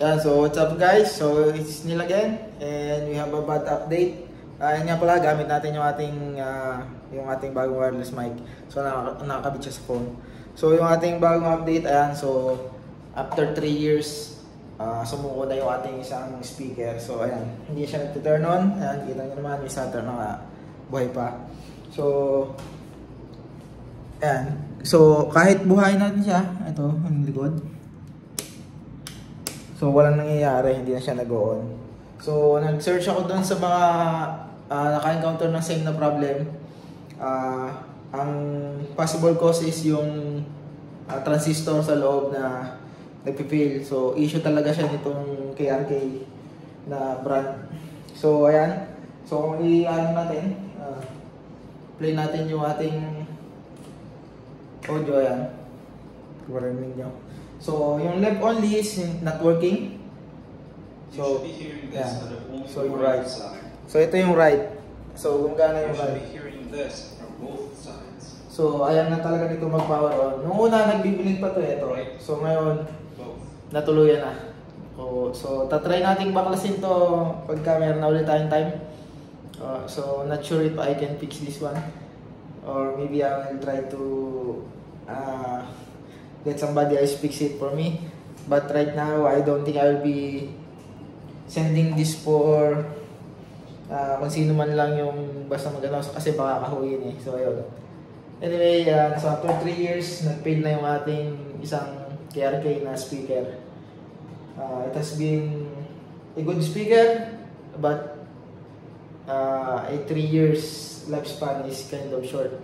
Yeah, so what's up guys? So it's Neil again and we have a bad update. Yun nga pala, gamit natin yung ating bagong wireless mic. So nakakabit siya sa phone. So yung ating bagong update, ayan, so after 3 years, sumuko na yung ating isang speaker. So ayan, hindi siya nag-turn on. Ayan, kita nyo naman, may starter na buhay pa. So ayan, so kahit buhayin natin siya, ito, ang likod. So walang nangyayari, hindi na siya nag-on. So nag-search ako doon sa mga naka-encounter ng same na problem. Ang possible cause is yung transistor sa loob na nagpi-fail. So issue talaga siya nitong KRK na brand. So ayan. So kung i-ano natin, play natin yung ating audio, ayan. Marinig nyo. So yung left only is not working. So yeah. So yung right. So ito yung right. So gumagana yung right. So ayan na talaga nito mag-power on. Nung una nagbibinig pa to ito. So ngayon natuluyan na. So tatry nating baklasin to pagka meron na ulit tayong time. So not sure if I can fix this one, or maybe I will try to get somebody else fix it for me. But right now I don't think I will be sending this for kung sino man lang yung basta magano, kasi baka kahuyin eh. So ayun. Anyway, so after 3 years, nag-fail na yung ating isang KRK na speaker. It has been a good speaker, but a 3 years lifespan is kind of short.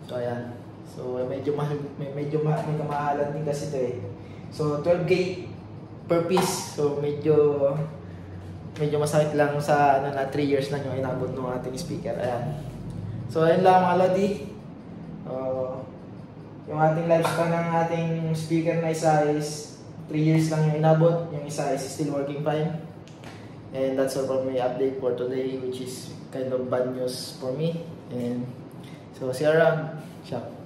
So ayan. So medyo may kamahalan din kasi ito eh. So 12K per piece. So medyo masakit lang sa na 3 years na yung inabot ng ating speaker. Ayan. So ayun lang mga lodi. Yung ating lifespan ng ating speaker na isa is 3 years lang yung inabot. Yung isa is still working fine. And that's all for my update for today, which is kind of bad news for me. And so see you around. Ciao.